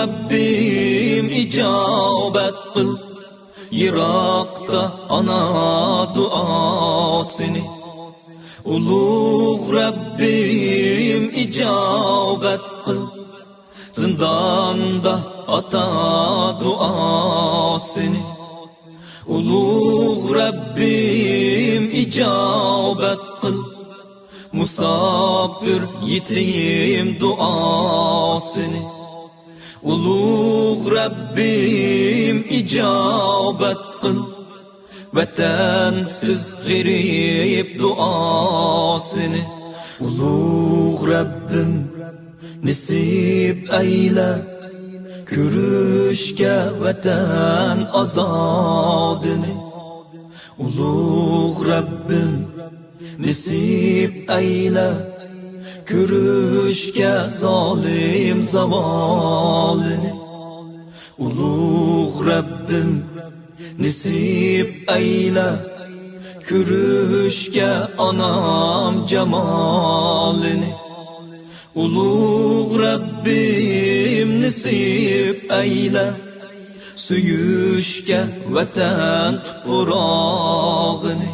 Rabbim icabet kıl, Yirakta ana duasını. Ulug' Rabbim icabet kıl, Zindanda ata duasını. Ulug' Rabbim icabet kıl, Musafir yetim duasını. Ulug' Rabbim icabet kıl, Vatansiz g'arib duasını. Ulug' Rabbim nasib ayla, Ko'rishga vatan azodini. Ulug' Rabbim nasib ayla, Ko'rishga zolim zavolini. Ulug' Rabbim nasib ayla, Ko'rishga onam jamolini. Ulug' Rabbim nasib ayla, Suyishga vatan tuprog'ini.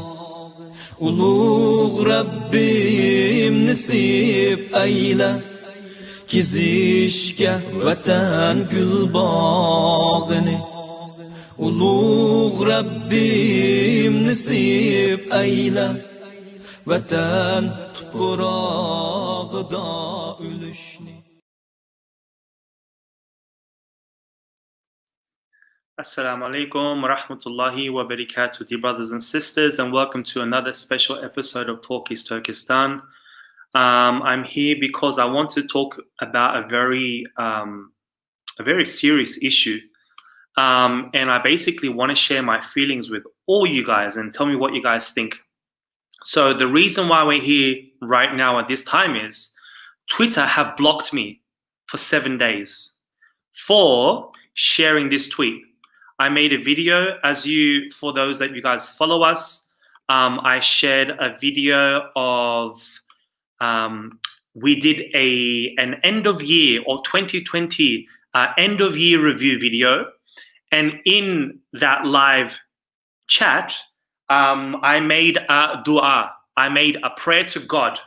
Ulug' Rabbim nasib ayla, Kezishga vatan gulbog'ini. Ulug' Rabbim nasib ayla, Vatan tuprog'ida o'lishni. Assalamu alaikum wa rahmatullahi wa barakatuh, dear brothers and sisters, and welcome to another special episode of Talk is Turkestan. I'm here because I want to talk about a very serious issue. And I basically want to share my feelings with all you guys and tell me what you guys think. So the reason why we're here right now at this time is Twitter have blocked me for 7 days for sharing this tweet. I made a video, for those that you guys follow us, I shared a video of, we did an end of year or 2020 end of year review video. And in that live chat, I made a dua. I made a prayer to God.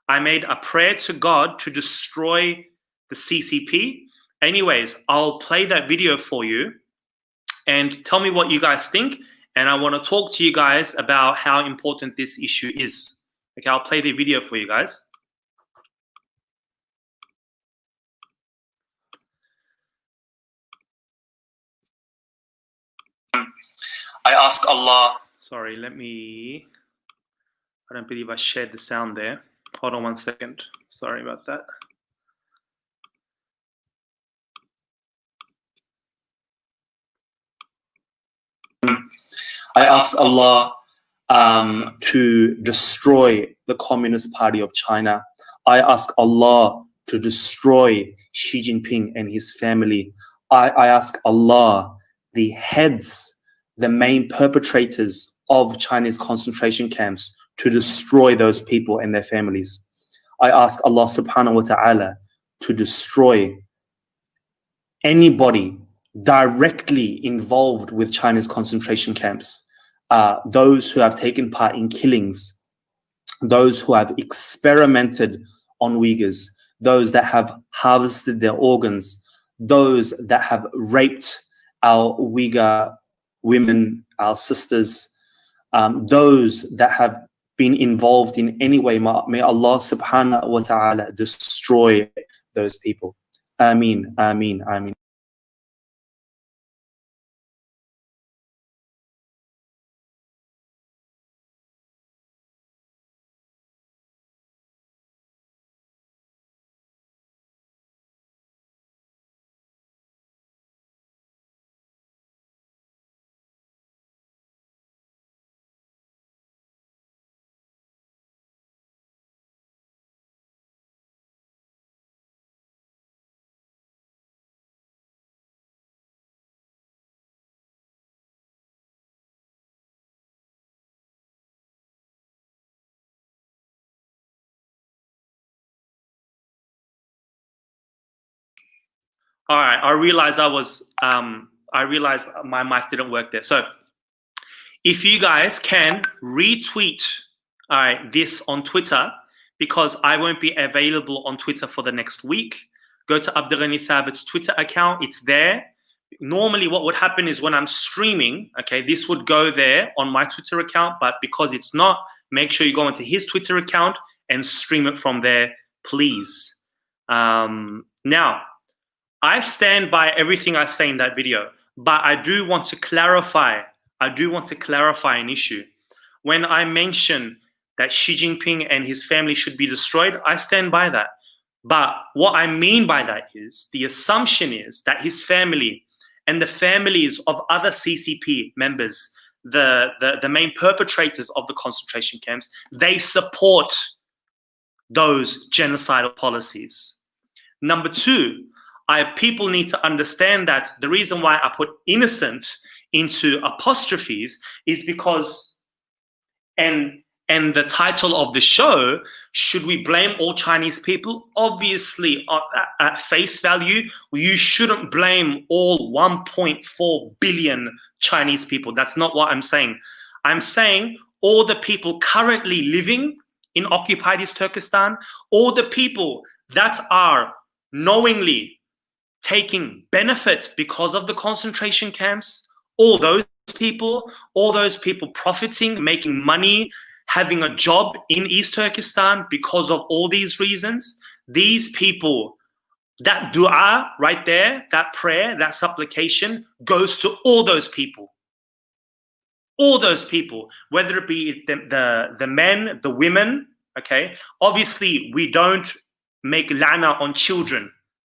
I made a prayer to God to destroy the CCP. Anyways, I'll play that video for you and tell me what you guys think. And I want to talk to you guys about how important this issue is. Okay, I'll play the video for you guys. I ask Allah. Sorry, I don't believe I shared the sound there. Hold on 1 second. Sorry about that. I ask Allah to destroy the Communist Party of China. I ask Allah to destroy Xi Jinping and his family. I ask Allah, the heads, the main perpetrators of Chinese concentration camps, to destroy those people and their families. I ask Allah subhanahu wa ta'ala to destroy anybody directly involved with China's concentration camps, those who have taken part in killings, those who have experimented on Uyghurs, those that have harvested their organs, those that have raped our Uyghur women, our sisters, those that have been involved in any way. May Allah subhanahu wa ta'ala destroy those people. Ameen, ameen, ameen. All right, I realized I realized my mic didn't work there. So if you guys can retweet, all right, this on Twitter, because I won't be available on Twitter for the next week. Go to Abdurrani Thabit's Twitter account. It's there. Normally what would happen is when I'm streaming, okay, this would go there on my Twitter account, but because it's not, make sure you go into his Twitter account and stream it from there, please. Now, I stand by everything I say in that video, but I do want to clarify an issue. When I mention that Xi Jinping and his family should be destroyed, I stand by that. But what I mean by that is the assumption is that his family and the families of other CCP members, the main perpetrators of the concentration camps, they support those genocidal policies. Number two, people need to understand that the reason why I put innocent into apostrophes is because, and the title of the show, should we blame all Chinese people? Obviously, at face value, you shouldn't blame all 1.4 billion Chinese people. That's not what I'm saying. I'm saying all the people currently living in occupied East Turkestan, all the people that are knowingly taking benefit because of the concentration camps, all those people profiting, making money, having a job in East Turkestan because of all these reasons, these people, that dua right there, that prayer, that supplication goes to all those people. All those people, whether it be the men, the women, okay? Obviously, we don't make lana on children.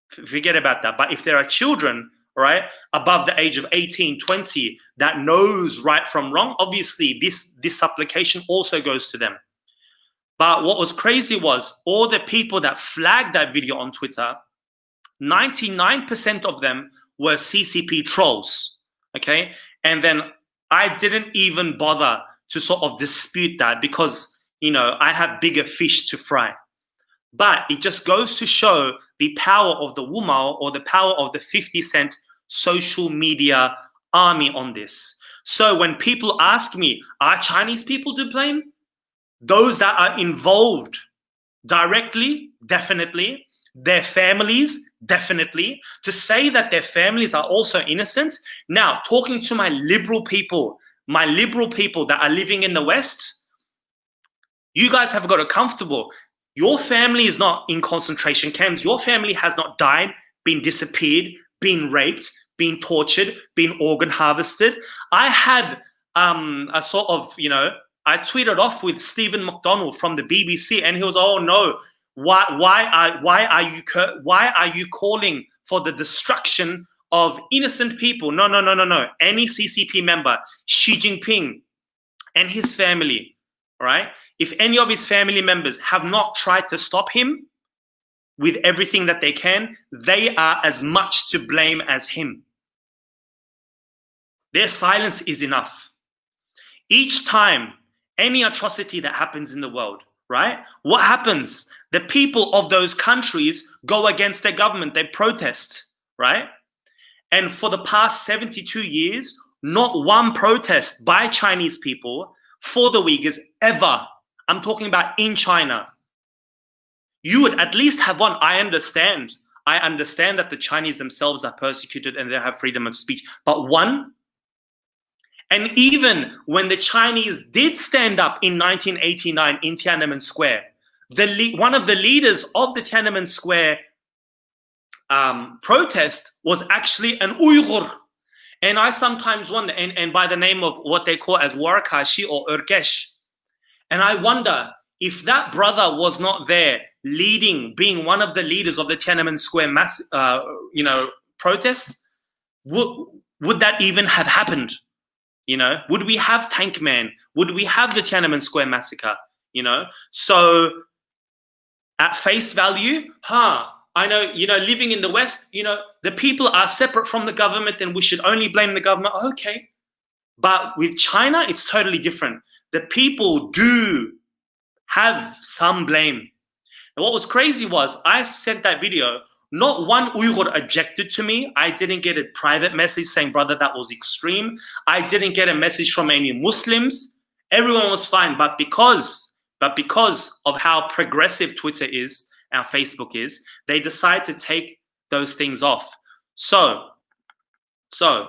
Forget about that. But if there are children, right, above the age of 18, 20, that knows right from wrong, obviously this supplication also goes to them. But what was crazy was all the people that flagged that video on Twitter, 99% of them were CCP trolls, okay? And then I didn't even bother to sort of dispute that because, you know, I have bigger fish to fry. But it just goes to show the power of the Wumao, or the power of the 50-cent social media army on this. So when people ask me, are Chinese people to blame? Those that are involved directly, definitely. Their families, definitely. To say that their families are also innocent. Now, talking to my liberal people that are living in the West, you guys have got it comfortable. Your family is not in concentration camps. Your family has not died, been disappeared, been raped, been tortured, been organ harvested. I had a sort of, you know, I tweeted off with Stephen McDonald from the BBC, and he was, oh no, why are you calling for the destruction of innocent people? No. Any CCP member, Xi Jinping and his family, right? If any of his family members have not tried to stop him with everything that they can, they are as much to blame as him. Their silence is enough. Each time any atrocity that happens in the world, right? What happens? The people of those countries go against their government. They protest, right? And for the past 72 years, not one protest by Chinese people for the Uyghurs ever. I'm talking about in China. You would at least have one. I understand that the Chinese themselves are persecuted and they have freedom of speech, but one. And even when the Chinese did stand up in 1989 in Tiananmen Square, one of the leaders of the Tiananmen Square protest was actually an Uyghur. And I sometimes wonder, and by the name of what they call as Warakashi or Urkesh. And I wonder if that brother was not there leading, being one of the leaders of the Tiananmen Square mass, protest, would that even have happened? You know, would we have Tank Man? Would we have the Tiananmen Square massacre? You know, so at face value, I know, you know, living in the West, you know, the people are separate from the government and we should only blame the government. Okay. But with China, it's totally different. The people do have some blame. And what was crazy was I sent that video Not one Uyghur objected to me. I didn't get a private message saying, brother, that was extreme. I didn't get a message from any Muslims. Everyone was fine. But because of how progressive Twitter is and Facebook is, they decide to take those things off. So, for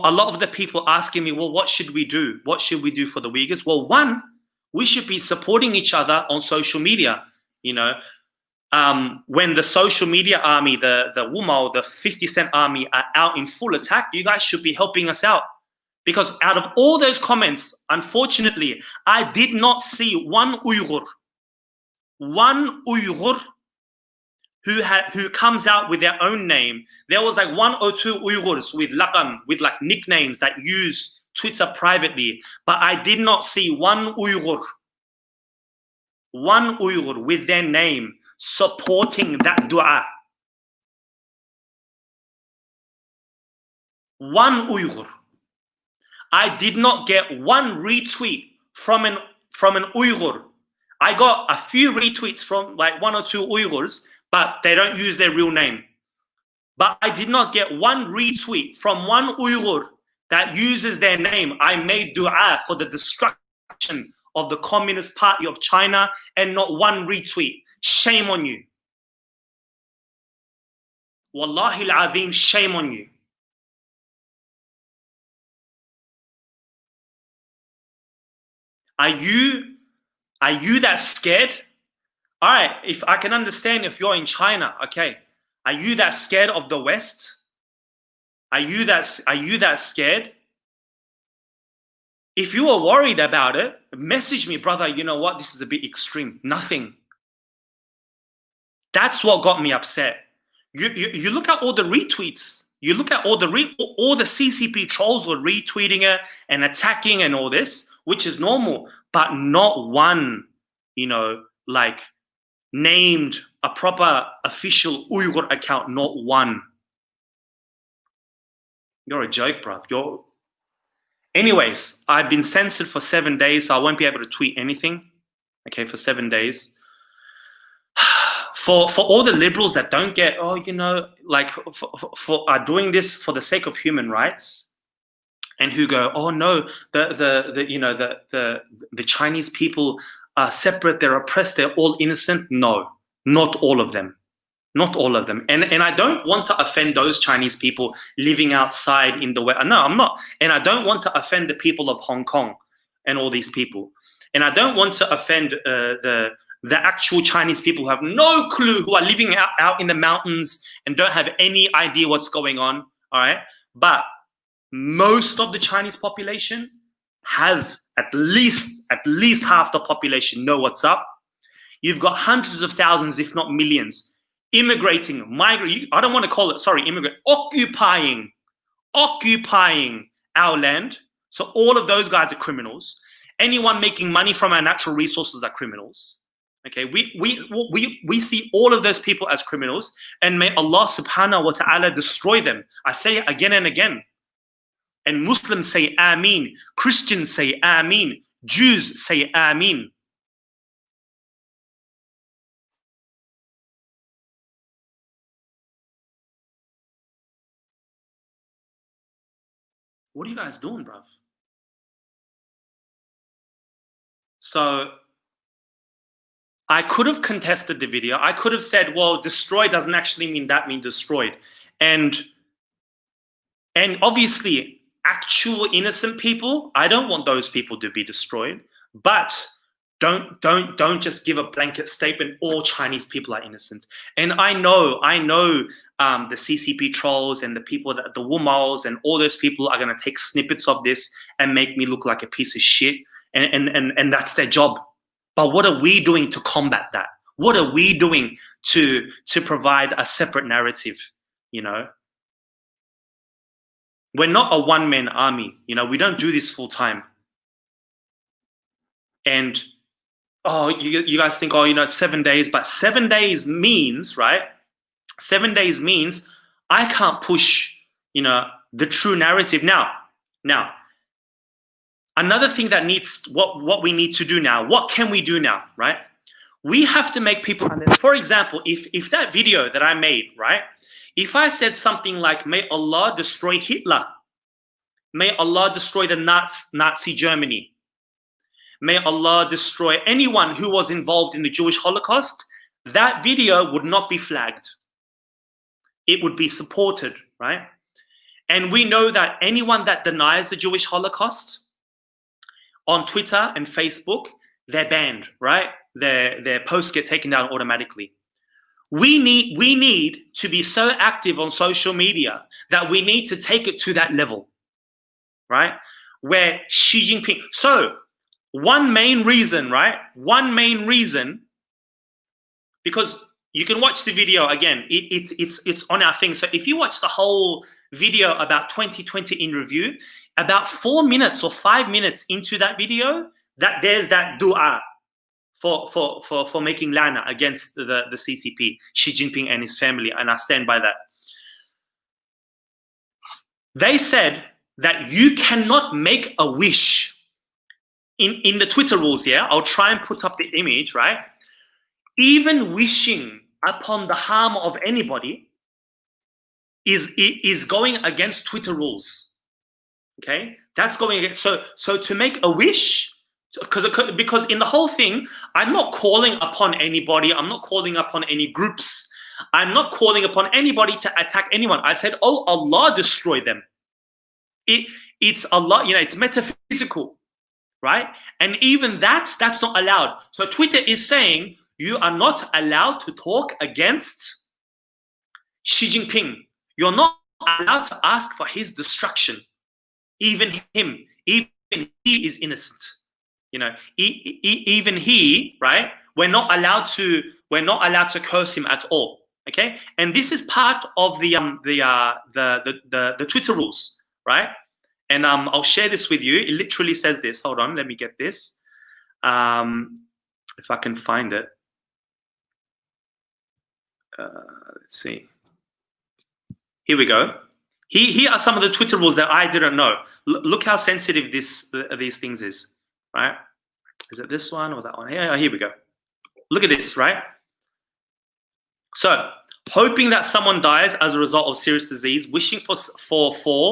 a lot of the people asking me, well, what should we do? What should we do for the Uyghurs? Well, one, we should be supporting each other on social media. You know, when the social media army, the Wumao, the 50 Cent army are out in full attack, you guys should be helping us out. Because out of all those comments, unfortunately, I did not see one Uyghur who comes out with their own name. There was like 1 or 2 Uyghurs with laqam, with like nicknames that use Twitter privately. But I did not see one Uyghur with their name supporting that dua. One Uyghur. I did not get one retweet from an Uyghur. I got a few retweets from like 1 or 2 Uyghurs, but they don't use their real name. But I did not get one retweet from one Uyghur that uses their name. I made dua for the destruction of the Communist Party of China, and not one retweet. Shame on you. Wallahi al-azim, shame on you. Are you that scared? All right, if I can understand if you're in China, okay. Are you that scared of the West? Are you that scared? If you are worried about it, message me, brother. You know what? This is a bit extreme. Nothing. That's what got me upset. You look at all the retweets. You look at all the CCP trolls were retweeting it and attacking and all this, which is normal, but not one, you know, like named a proper official Uyghur account, not one. You're a joke, bruv. Anyways, I've been censored for 7 days, so I won't be able to tweet anything. Okay, for 7 days. For all the liberals that don't get, oh, you know, like are doing this for the sake of human rights, and who go, oh no, the Chinese people are separate, they're oppressed, they're all innocent. No, not all of them. Not all of them. And I don't want to offend those Chinese people living outside in the West. No, I'm not. And I don't want to offend the people of Hong Kong and all these people. And I don't want to offend the actual Chinese people who have no clue, who are living out in the mountains and don't have any idea what's going on. All right. But most of the Chinese population have at least half the population know what's up. You've got hundreds of thousands, if not millions, immigrating, migrating. I don't want to call it, sorry, immigrant, occupying our land. So all of those guys are criminals. Anyone making money from our natural resources are criminals. Okay, we see all of those people as criminals, and may Allah subhanahu wa ta'ala destroy them. I say it again and again. And Muslims say Ameen, Christians say Ameen, Jews say Ameen. What are you guys doing, bruv? So I could have contested the video. I could have said, well, destroy doesn't actually mean that mean destroyed. And obviously, actual innocent people, I don't want those people to be destroyed. But don't just give a blanket statement, all Chinese people are innocent. And I know the CCP trolls and the people, the Wumaos and all those people are going to take snippets of this and make me look like a piece of shit. And that's their job. But what are we doing to combat that? What are we doing to provide a separate narrative? You know, we're not a one-man army. You know, we don't do this full time. And oh, you guys think, oh, you know, it's 7 days, but 7 days means, right? 7 days means I can't push, you know, the true narrative now. Another thing that needs, what we need to do now, what can we do now, right? We have to make people understand. For example, if that video that I made, right, if I said something like, may Allah destroy Hitler, may Allah destroy the Nazi Germany, may Allah destroy anyone who was involved in the Jewish Holocaust, that video would not be flagged. It would be supported, right? And we know that anyone that denies the Jewish Holocaust on Twitter and Facebook, they're banned, right? Their posts get taken down automatically. We need to be so active on social media that we need to take it to that level, right? Where Xi Jinping, so one main reason, right? One main reason, because you can watch the video again, it's on our thing. So if you watch the whole video about 2020 in review, about 4 minutes or 5 minutes into that video, that there's that dua for making lana against the CCP, Xi Jinping and his family, and I stand by that. They said that you cannot make a wish in the Twitter rules. Yeah, I'll try and put up the image, right? Even wishing upon the harm of anybody is going against Twitter rules. Okay, that's going against. So to make a wish, because in the whole thing, I'm not calling upon anybody. I'm not calling upon any groups. I'm not calling upon anybody to attack anyone. I said, oh, Allah destroy them. It's Allah. You know, it's metaphysical, right? And even that's not allowed. So Twitter is saying you are not allowed to talk against Xi Jinping. You're not allowed to ask for his destruction. Even him, even he is innocent. You know, even he, right? We're not allowed to curse him at all. Okay, and this is part of the Twitter rules, right? And I'll share this with you. It literally says this. Hold on, let me get this. If I can find it. Let's see. Here we go. Here are some of the Twitter rules that I didn't know. Look how sensitive these things is, right? Is it this one or that one? Here we go. Look at this, right? So, hoping that someone dies as a result of serious disease, wishing for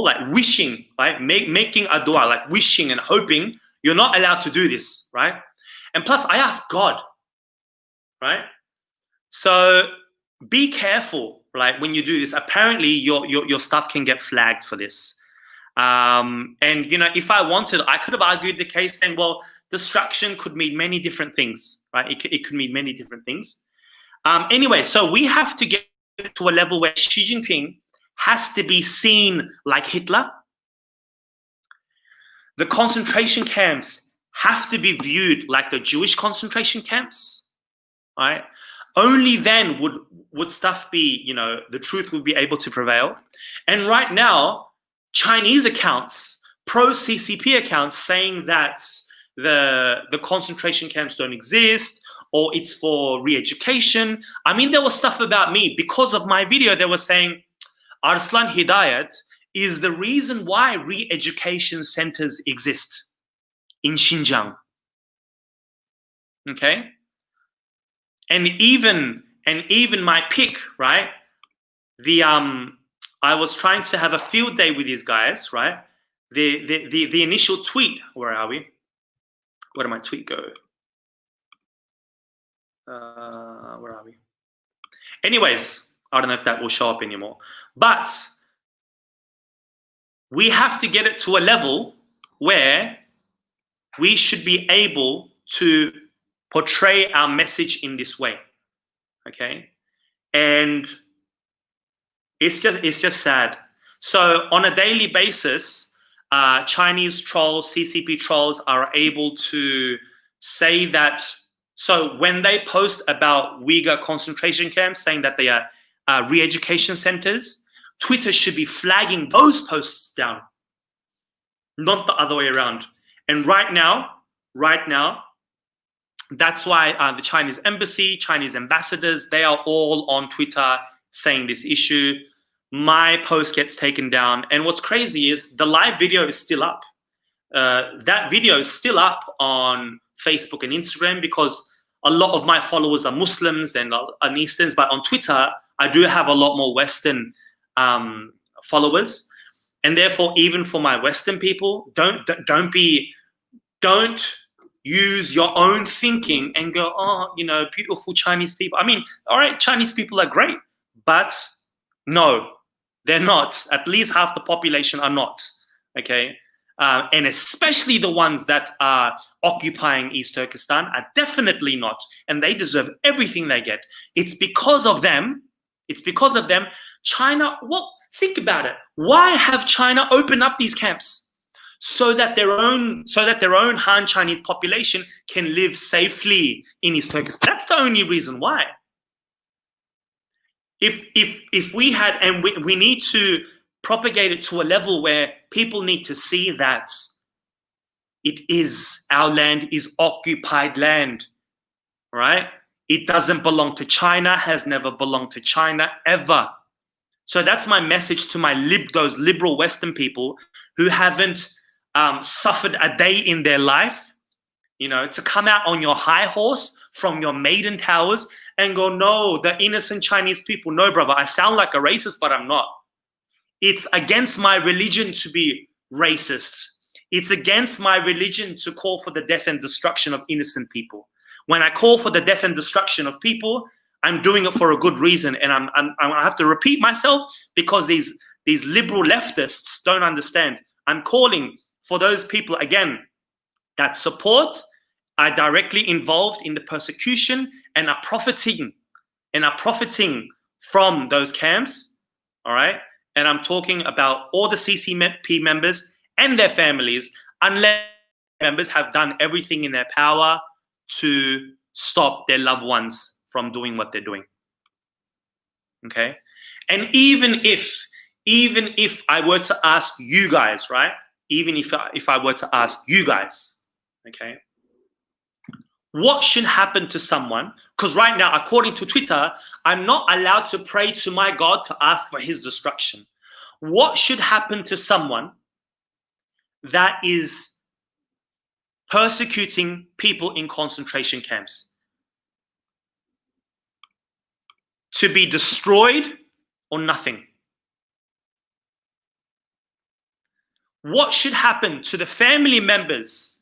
like wishing, right? Making a dua, like wishing and hoping. You're not allowed to do this, right? And plus, I ask God, right? So be careful, like when you do this. Apparently, your stuff can get flagged for this. And you know, if I wanted, I could have argued the case saying, well, destruction could mean many different things, right? It could mean many different things. Anyway, so we have to get to a level where Xi Jinping has to be seen like Hitler. The concentration camps have to be viewed like the Jewish concentration camps, right? Only then would stuff be, you know, the truth would be able to prevail. And right now, Chinese accounts, pro-CCP accounts, saying that the concentration camps don't exist, or it's for re-education. I mean, there was stuff about me because of my video. They were saying Arslan Hidayat is the reason why re-education centers exist in Xinjiang. Okay, and even my pick, right? I was trying to have a field day with these guys, right? The initial tweet. Where are we? Where did my tweet go? Where are we? Anyways, I don't know if that will show up anymore. But we have to get it to a level where we should be able to portray our message in this way. Okay? And it's just sad. So on a daily basis, Chinese trolls, CCP trolls are able to say that. So when they post about Uyghur concentration camps, saying that they are re-education centers, Twitter should be flagging those posts down, not the other way around. And right now, that's why the Chinese embassy, Chinese ambassadors, they are all on Twitter saying this issue. My post gets taken down. And what's crazy is the live video is still up. That video is still up on Facebook and Instagram because a lot of my followers are Muslims and Easterns, but on Twitter, I do have a lot more Western followers. And therefore, even for my Western people, don't use your own thinking and go, oh, you know, beautiful Chinese people. I mean, all right, Chinese people are great, but no, they're not. At least half the population are not, okay? And especially the ones that are occupying East Turkestan are definitely not, and they deserve everything they get. It's because of them. It's because of them. China, well, think about it. Why have China opened up these camps? So that their own Han Chinese population can live safely in East Turkestan. That's the only reason why. If we had, and we need to propagate it to a level where people need to see that it is, our land is occupied land, right? It doesn't belong to China, has never belonged to China ever. So that's my message to those liberal Western people who haven't suffered a day in their life, you know, to come out on your high horse from your maiden towers and go, no, the innocent Chinese people. No, brother, I sound like a racist, but I'm not. It's against my religion to be racist. It's against my religion to call for the death and destruction of innocent people. When I call for the death and destruction of people, I'm doing it for a good reason. And I have to repeat myself because these liberal leftists don't understand. I'm calling for those people, again, that support, are directly involved in the persecution and are profiting from those camps, all right? And I'm talking about all the CCP members and their families, unless members have done everything in their power to stop their loved ones from doing what they're doing, okay? And even if I were to ask you guys, right? Even if I were to ask you guys, okay, what should happen to someone? Because right now, according to Twitter, I'm not allowed to pray to my God to ask for his destruction. What should happen to someone that is persecuting people in concentration camps? To be destroyed or nothing? What should happen to the family members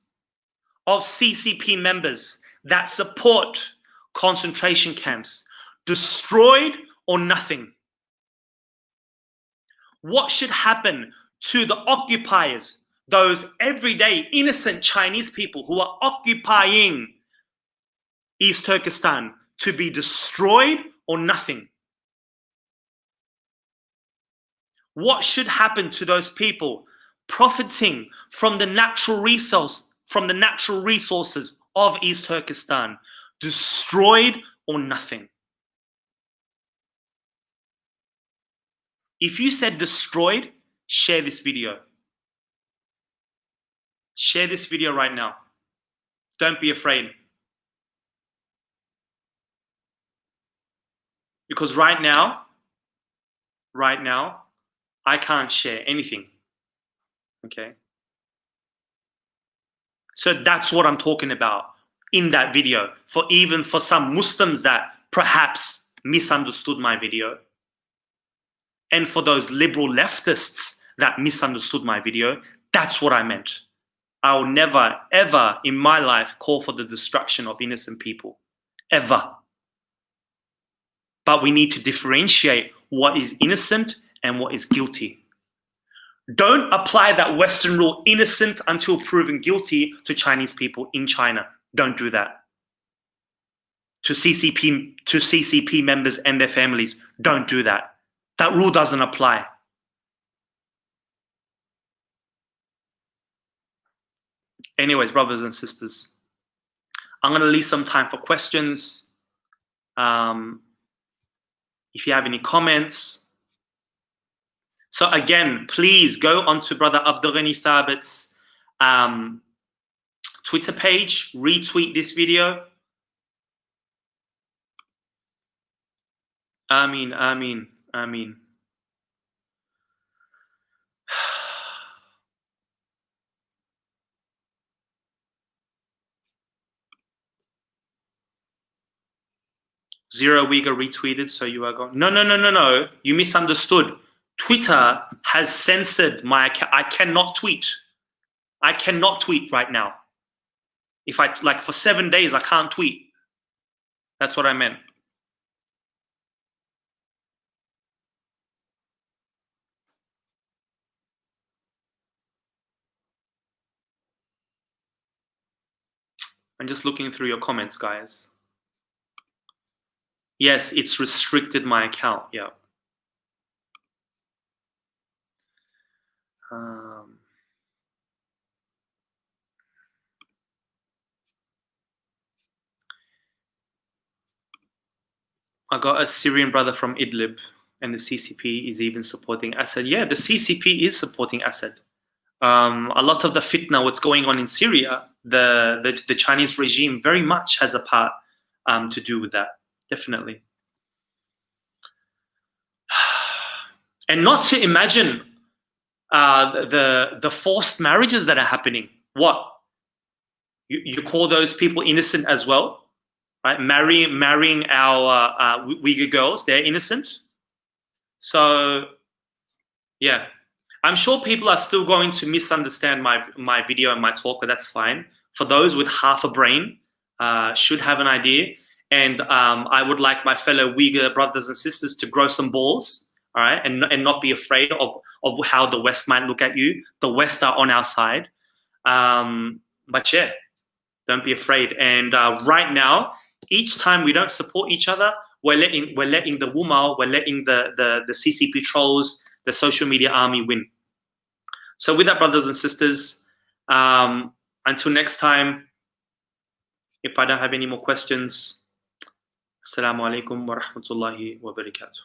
of CCP members that support concentration camps? Destroyed or nothing? What should happen to the occupiers, those everyday innocent Chinese people who are occupying East Turkestan? To be destroyed or nothing? What should happen to those people profiting from the natural resources of East Turkestan? Destroyed or nothing? If you said destroyed, share this video. Share this video right now. Don't be afraid. Because right now, I can't share anything. Okay? So that's what I'm talking about in that video. Even for some Muslims that perhaps misunderstood my video, and for those liberal leftists that misunderstood my video, that's what I meant. I will never, ever in my life call for the destruction of innocent people. Ever. But we need to differentiate what is innocent and what is guilty. Don't apply that Western rule, innocent until proven guilty, to Chinese people in China. Don't do that. To CCP members and their families, don't do that. That rule doesn't apply. Anyways, brothers and sisters, I'm going to leave some time for questions. If you have any comments. So again, please go onto Brother Abdulghani Thabit's Twitter page, retweet this video. Ameen, ameen, ameen. Zero Uyghur retweeted, so you are going. No. You misunderstood. Twitter has censored my account. I cannot tweet. I cannot tweet right now. If I, like, for 7 days, I can't tweet. That's what I meant. I'm just looking through your comments, guys. Yes, it's restricted my account. Yeah. I got a Syrian brother from Idlib, and the CCP is even supporting Assad. Yeah, the CCP is supporting Assad. A lot of the fitna, what's going on in Syria, the Chinese regime very much has a part to do with that. Definitely. And not to imagine the forced marriages that are happening. What? You call those people innocent as well? Right? Marrying our Uyghur girls, they're innocent. So, yeah. I'm sure people are still going to misunderstand my video and my talk, but that's fine. For those with half a brain, should have an idea. And I would like my fellow Uyghur brothers and sisters to grow some balls, all right, and not be afraid of how the West might look at you. The West are on our side. But yeah, don't be afraid. And right now, each time we don't support each other, we're letting the Wumal, we're letting the CCP trolls, the social media army win. So with that, brothers and sisters, until next time, if I don't have any more questions, Assalamu alaikum wa rahmatullahi wa barakatuh.